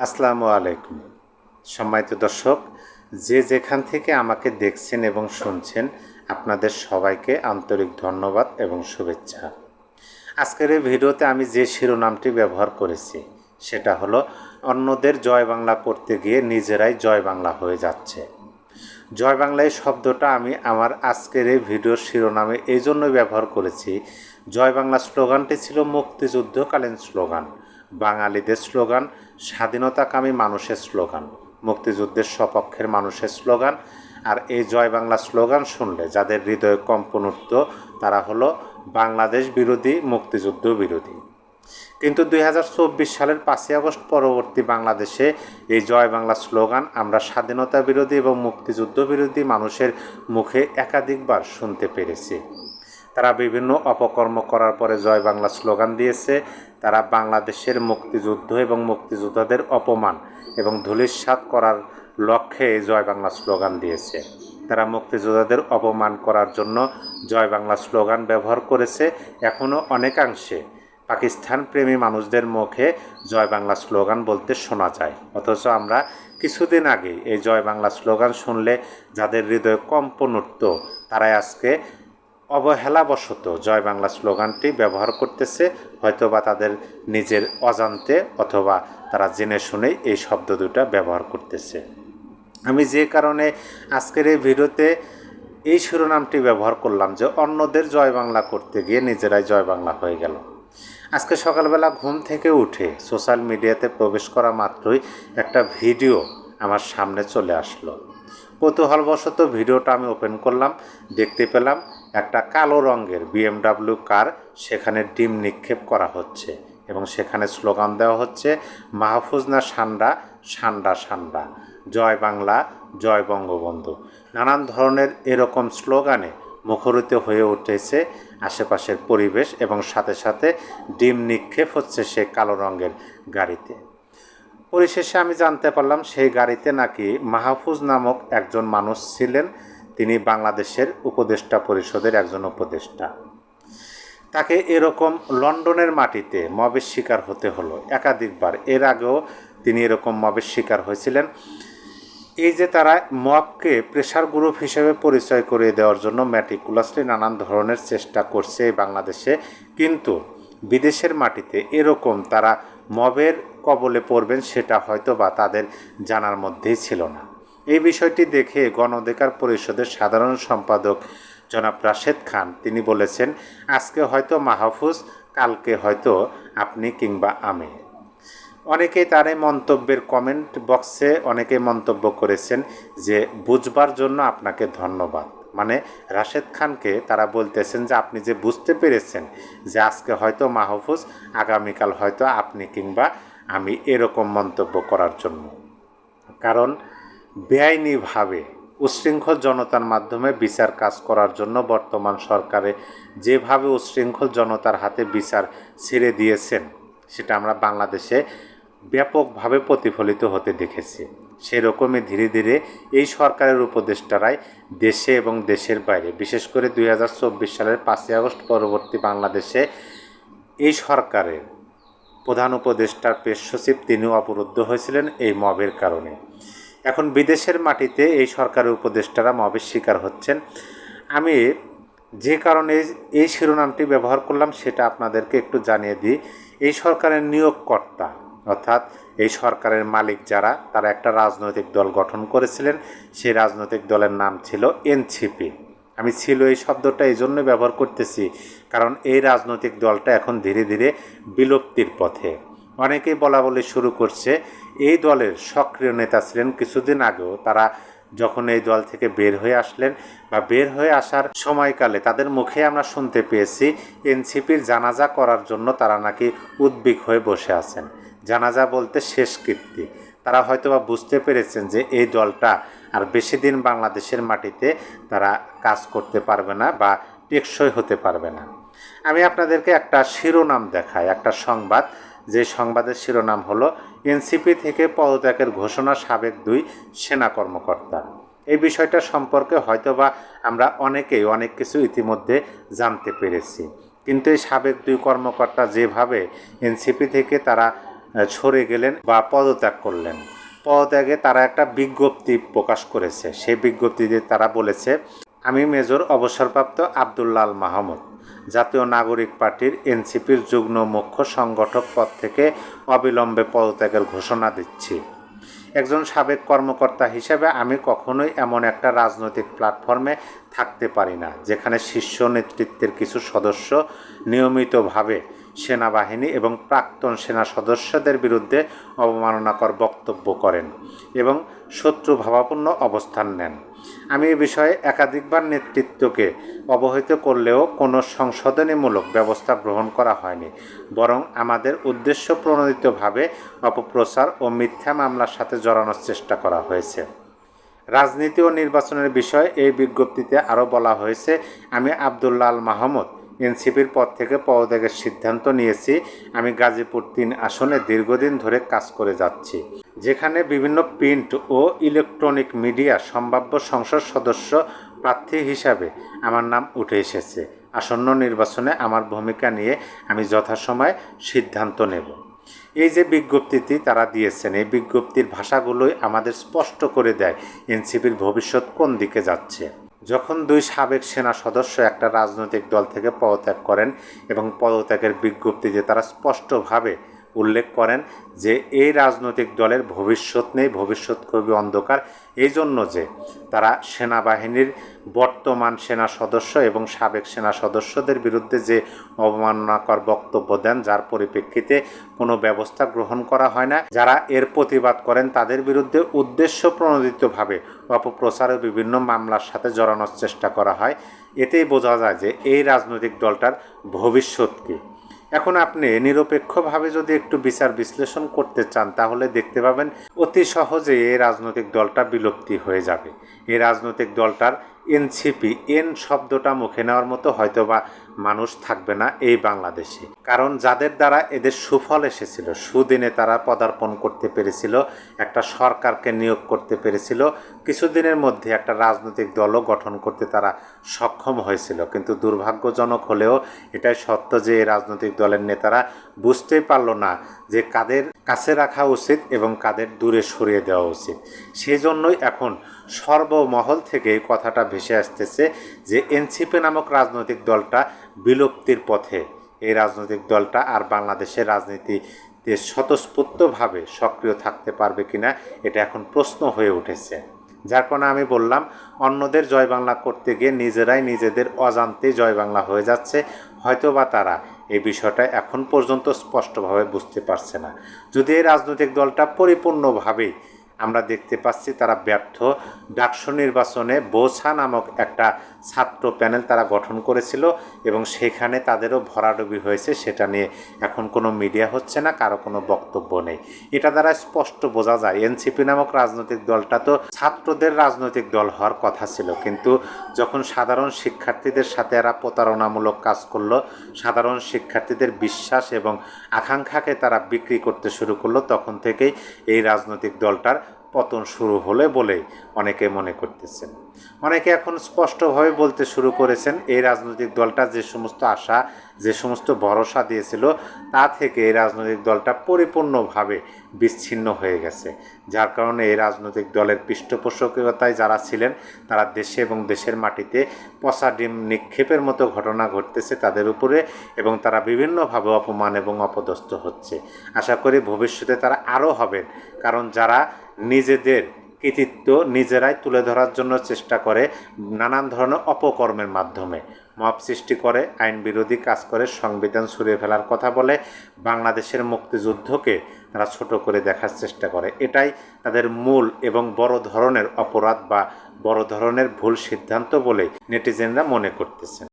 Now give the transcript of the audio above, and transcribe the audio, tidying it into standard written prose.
আসসালামু আলাইকুম সম্মানিত দর্শক, যে যেখান থেকে আমাকে দেখছেন এবং শুনছেন, আপনাদের সবাইকে আন্তরিক ধন্যবাদ এবং শুভেচ্ছা। আজকের এই ভিডিওতে আমি যে শিরোনামটি ব্যবহার করেছি সেটা হলো অন্যদের জয় বাংলা করতে গিয়ে নিজেরাই জয় বাংলা হয়ে যাচ্ছে। জয় বাংলা এই শব্দটা আমি আমার আজকের এই ভিডিওর শিরোনামে এই জন্যই ব্যবহার করেছি। জয় বাংলা স্লোগানটি ছিল মুক্তিযুদ্ধকালীন স্লোগান, বাঙালিদের স্লোগান, স্বাধীনতাকামী মানুষের স্লোগান, মুক্তিযুদ্ধের সপক্ষের মানুষের স্লোগান। আর এই জয় বাংলা স্লোগান শুনলে যাদের হৃদয়ে কম্পন উঠত তারা হলো বাংলাদেশ বিরোধী, মুক্তিযুদ্ধ বিরোধী। কিন্তু 2024 সালের 5ই আগস্ট পরবর্তী বাংলাদেশে এই জয় বাংলা স্লোগান আমরা স্বাধীনতা বিরোধী এবং মুক্তিযুদ্ধ বিরোধী মানুষের মুখে একাধিকবার শুনতে পেরেছি। তারা বিভিন্ন অপকর্ম করার পরে জয় বাংলা স্লোগান দিয়েছে। তারা বাংলাদেশের মুক্তিযুদ্ধ এবং মুক্তিযোদ্ধাদের অপমান এবং ধূলিসাৎ করার লক্ষ্যে এই জয় বাংলা স্লোগান দিয়েছে। তারা মুক্তিযোদ্ধাদের অপমান করার জন্য জয় বাংলা স্লোগান ব্যবহার করেছে। এখনও অনেকাংশে পাকিস্তান প্রেমী মানুষদের মুখে জয় বাংলা স্লোগান বলতে শোনা যায়, অথচ আমরা কিছুদিন আগে এই জয় বাংলা স্লোগান শুনলে যাদের হৃদয়ে কম্পন উঠত তারাই আজকে অবহেলাবশত জয় বাংলা স্লোগানটি ব্যবহার করতেছে, হয়তোবা তাদের নিজের অজান্তে অথবা তারা জেনে শুনেই এই শব্দ দুটো ব্যবহার করতেছে। আমি যে কারণে আজকের এই ভিডিওতে এই শিরোনামটি ব্যবহার করলাম যে অন্যদের জয় বাংলা করতে গিয়ে নিজেরাই জয় বাংলা হয়ে গেল। আজকে সকালবেলা ঘুম থেকে উঠে সোশ্যাল মিডিয়াতে প্রবেশ করা মাত্রই একটা ভিডিও আমার সামনে চলে আসলো। কৌতূহলবশত ভিডিওটা আমি ওপেন করলাম, দেখতে পেলাম একটা কালো রঙের BMW কার সেখানে ডিম নিক্ষেপ করা হচ্ছে এবং সেখানে স্লোগান দেওয়া হচ্ছে মাহফুজ না সান্ডা, সান্ডা সান্ডা, জয় বাংলা, জয় বঙ্গবন্ধু। নানান ধরনের এরকম স্লোগানে মুখরিত হয়ে উঠেছে আশেপাশের পরিবেশ এবং সাথে সাথে ডিম নিক্ষেপ হচ্ছে সেই কালো রঙের গাড়িতে। পরিশেষে আমি জানতে পারলাম সেই গাড়িতে নাকি মাহফুজ নামক একজন মানুষ ছিলেন। তিনি বাংলাদেশের উপদেষ্টা পরিষদের একজন উপদেষ্টা। তাকে এরকম লন্ডনের মাটিতে মবের শিকার হতে হলো একাধিকবার। এর আগেও তিনি এরকম মবের শিকার হয়েছিলেন। এই যে তারা মবকে প্রেশার গ্রুপ হিসেবে পরিচয় করিয়ে দেওয়ার জন্য ম্যাটিকুলাসলি নানান ধরনের চেষ্টা করছে বাংলাদেশে, কিন্তু বিদেশের মাটিতে এরকম তারা মবের কবলে পড়বেন সেটা হয়তো বা তাদের জানার মধ্যেই ছিল না। এই বিষয়টি দেখে গণ অধিকার পরিষদের সাধারণ সম্পাদক জনাব রাশেদ খান তিনি বলেছেন, আজকে হয়তো মাহফুজ, কালকে হয়তো আপনি কিংবা আমি। অনেকেই তার এই মন্তব্যের কমেন্ট বক্সে অনেকে মন্তব্য করেছেন যে বুঝবার জন্য আপনাকে ধন্যবাদ। মানে রাশেদ খানকে তারা বলতেছেন যে আপনি যে বুঝতে পেরেছেন যে আজকে হয়তো মাহফুজ, আগামীকাল হয়তো আপনি কিংবা আমি, এরকম মন্তব্য করার জন্য। কারণ বেআইনিভাবে উচ্ছৃঙ্খল জনতার মাধ্যমে বিচার কাজ করার জন্য বর্তমান সরকারে যেভাবে উচ্ছৃঙ্খল জনতার হাতে বিচার ছেড়ে দিয়েছেন সেটা আমরা বাংলাদেশে ব্যাপকভাবে প্রতিফলিত হতে দেখেছি। সেরকমই ধীরে ধীরে এই সরকারের উপদেষ্টারাই দেশে এবং দেশের বাইরে, বিশেষ করে 2024 সালের 5ই আগস্ট পরবর্তী বাংলাদেশে এই সরকারের প্রধান উপদেষ্টার প্রেস সচিব তিনিও অবরুদ্ধ হয়েছিলেন এই মবের কারণে। এখন বিদেশের মাটিতে এই সরকারের উপদেষ্টারা মবের শিকার হচ্ছেন। আমি যে কারণে এই শিরোনামটি ব্যবহার করলাম সেটা আপনাদেরকে একটু জানিয়ে দিই। এই সরকারের নিয়োগকর্তা অর্থাৎ এই সরকারের মালিক যারা, তারা একটা রাজনৈতিক দল গঠন করেছিলেন। সেই রাজনৈতিক দলের নাম ছিল এনসিপি। আমি ছিল এই শব্দটা এই জন্য ব্যবহার করতেছি কারণ এই রাজনৈতিক দলটা এখন ধীরে ধীরে বিলুপ্তির পথে। অনেকেই বলা বলি শুরু করছে। এই দলের সক্রিয় নেতা ছিলেন কিছুদিন আগেও, তারা যখন এই দল থেকে বের হয়ে আসলেন বা বের হয়ে আসার সময়কালে তাদের মুখে আমরা শুনতে পেয়েছি এনসিপির জানাজা করার জন্য তারা নাকি উদ্বিগ হয়ে বসে আছেন। জানাজা বলতে শেষকৃত্য। তারা হয়তোবা বুঝতে পেরেছেন যে এই দলটা আর বেশি দিন বাংলাদেশের মাটিতে তারা কাজ করতে পারবে না বা টেকসই হতে পারবে না। আমি আপনাদেরকে একটা শিরোনাম দেখাই, একটা সংবাদ, যে সংবাদের শিরোনাম হলো এনসিপি থেকে পদত্যাগের ঘোষণা সাবেক 2 সেনা কর্মকর্তা। এই বিষয়টা সম্পর্কে হয়তোবা আমরা অনেকেই অনেক কিছু ইতিমধ্যে জানতে পেরেছি, কিন্তু এই সাবেক 2 কর্মকর্তা যেভাবে এনসিপি থেকে তারা সরে গেলেন বা পদত্যাগ করলেন। পদত্যাগে তারা একটা বিজ্ঞপ্তি প্রকাশ করেছে। সেই বিজ্ঞপ্তিতে তারা বলেছে, আমি মেজর অবসরপ্রাপ্ত আব্দুল্লাহ আল মাহমুদ জাতীয় নাগরিক পার্টির এনসিপির যুগ্ম মুখ্য সংগঠক পদ থেকে অবিলম্বে পদত্যাগের ঘোষণা দিচ্ছি। একজন সাবেক কর্মকর্তা হিসেবে আমি কখনোই এমন একটা রাজনৈতিক প্ল্যাটফর্মে থাকতে পারি না যেখানে শীর্ষ নেতৃত্বের কিছু সদস্য নিয়মিতভাবে সেনাবাহিনী এবং প্রাক্তন সেনা সদস্যদের বিরুদ্ধে অবমাননাকর বক্তব্য করেন এবং শত্রুভাবাপন্ন অবস্থান নেন। আমি এ বিষয়ে একাধিকবার নেতৃত্বকে অবহিত করলেও কোনো সংশোধনীমূলক ব্যবস্থা গ্রহণ করা হয়নি, বরং আমাদের উদ্দেশ্য প্রণোদিতভাবে অপপ্রচার ও মিথ্যা মামলার সাথে জড়ানোর চেষ্টা করা হয়েছে। রাজনীতি ও নির্বাচনের বিষয়ে এই বিজ্ঞপ্তিতে আরও বলা হয়েছে, আমি আব্দুল্লাহ আল মাহমুদ এনসিপির পদ থেকে পদত্যাগের সিদ্ধান্ত নিয়েছি। আমি গাজীপুর ৩ আসনে দীর্ঘদিন ধরে কাজ করে যাচ্ছি, যেখানে বিভিন্ন প্রিন্ট ও ইলেকট্রনিক মিডিয়া সম্ভাব্য সংসদ সদস্য প্রার্থী হিসাবে আমার নাম উঠে এসেছে। আসন্ন নির্বাচনে আমার ভূমিকা নিয়ে আমি যথাসময়ে সিদ্ধান্ত নেব। এই যে বিজ্ঞপ্তিটি তারা দিয়েছেন, এই বিজ্ঞপ্তির ভাষাগুলোই আমাদের স্পষ্ট করে দেয় এনসিপির ভবিষ্যৎ কোন দিকে যাচ্ছে। যখন 2 সাবেক সেনা সদস্য একটা রাজনৈতিক দল থেকে পদত্যাগ করেন এবং পদত্যাগের বিজ্ঞপ্তিতে তারা স্পষ্টভাবে উল্লেখ করেন যে এই রাজনৈতিক দলের ভবিষ্যৎ নেই, ভবিষ্যৎ খুবই অন্ধকার, এই জন্য যে তারা সেনাবাহিনীর বর্তমান সেনা সদস্য এবং সাবেক সেনা সদস্যদের বিরুদ্ধে যে অবমাননাকর বক্তব্য দেন, যার পরিপ্রেক্ষিতে কোনো ব্যবস্থা গ্রহণ করা হয় না, যারা এর প্রতিবাদ করেন তাদের বিরুদ্ধে উদ্দেশ্য প্রণোদিতভাবে অপপ্রচার ও বিভিন্ন মামলার সাথে জড়ানোর চেষ্টা করা হয়। এতেই বোঝা যায় যে এই রাজনৈতিক দলটার ভবিষ্যৎ কী। এখন আপনি নিরপেক্ষভাবে যদি একটু বিচার বিশ্লেষণ করতে চান তাহলে দেখতে পাবেন অতি সহজে এই রাজনৈতিক দলটা বিলুপ্তি হয়ে যাবে। এই রাজনৈতিক দলটার এনসিপি, এন শব্দটা মুখে নেওয়ার মতো হয়তোবা মানুষ থাকবে না এই বাংলাদেশে। কারণ যাদের দ্বারা এদের সুফল এসেছিল, সুদিনে তারা পদার্পণ করতে পেরেছিল, একটা সরকারকে নিয়োগ করতে পেরেছিল, কিছুদিনের মধ্যে একটা রাজনৈতিক দলও গঠন করতে তারা সক্ষম হয়েছিল। কিন্তু দুর্ভাগ্যজনক হলেও এটাই সত্য যে এই রাজনৈতিক দলের নেতারা বুঝতেই পারলো না যে কাদের কাছে রাখা উচিত এবং কাদের দূরে সরিয়ে দেওয়া উচিত। সেই জন্যই এখন সর্বমহল থেকে এই কথাটা ভেসে আসতেছে যে এনসিপি নামক রাজনৈতিক দলটা বিলুপ্তির পথে। এই রাজনৈতিক দলটা আর বাংলাদেশের রাজনীতিতে স্বতঃস্ফূর্তভাবে সক্রিয় থাকতে পারবে কিনা এটা এখন প্রশ্ন হয়ে উঠেছে। যার কারণে আমি বললাম, অন্যদের জয় বাংলা করতে গিয়ে নিজেরাই নিজেদের অজান্তেই জয় বাংলা হয়ে যাচ্ছে। হয়তোবা তারা এই বিষয়টা এখন পর্যন্ত স্পষ্টভাবে বুঝতে পারছে না। যদি এই রাজনৈতিক দলটা পরিপূর্ণভাবেই আমরা দেখতে পাচ্ছি তারা ব্যর্থ। ডাকসু নির্বাচনে বোঝা নামক একটা ছাত্র প্যানেল তারা গঠন করেছিল এবং সেখানে তাদেরও ভরাডুবি হয়েছে, সেটা নিয়ে এখন কোনো মিডিয়া হচ্ছে না, কারো কোনো বক্তব্য নেই। এটা দ্বারা স্পষ্ট বোঝা যায় এনসিপি নামক রাজনৈতিক দলটা তো ছাত্রদের রাজনৈতিক দল হওয়ার কথা ছিল, কিন্তু যখন সাধারণ শিক্ষার্থীদের সাথে এরা প্রতারণামূলক কাজ করলো, সাধারণ শিক্ষার্থীদের বিশ্বাস এবং আকাঙ্ক্ষাকে তারা বিক্রি করতে শুরু করলো, তখন থেকেই এই রাজনৈতিক দলটার পতন শুরু হলে বলেই অনেকে মনে করতেছেন। অনেকে এখন স্পষ্টভাবে বলতে শুরু করেছেন এই রাজনৈতিক দলটা যে সমস্ত আশা, যে সমস্ত ভরসা দিয়েছিল তা থেকে এই রাজনৈতিক দলটা পরিপূর্ণভাবে বিচ্ছিন্ন হয়ে গেছে। যার কারণে এই রাজনৈতিক দলের পৃষ্ঠপোষকতায় যারা ছিলেন তারা দেশে এবং দেশের মাটিতে পচা ডিম নিক্ষেপের মতো ঘটনা ঘটতেছে তাদের উপরে, এবং তারা বিভিন্নভাবে অপমান এবং অপদস্থ হচ্ছে। আশা করি ভবিষ্যতে তারা আরও হবেন, কারণ যারা নিজেদের কৃতিত্ব নিজেরাই তুলে ধরার জন্য চেষ্টা করে নানান ধরনের অপকর্মের মাধ্যমে, মব সৃষ্টি করে, আইন বিরোধী কাজ করে, সংবিধান ছুঁড়ে ফেলার কথা বলে, বাংলাদেশের মুক্তিযুদ্ধকে তারা ছোট করে দেখার চেষ্টা করে, এটাই তাদের মূল এবং বড় ধরনের অপরাধ বা বড় ধরনের ভুল সিদ্ধান্ত বলেই নেটিজেনরা মনে করতেছেন।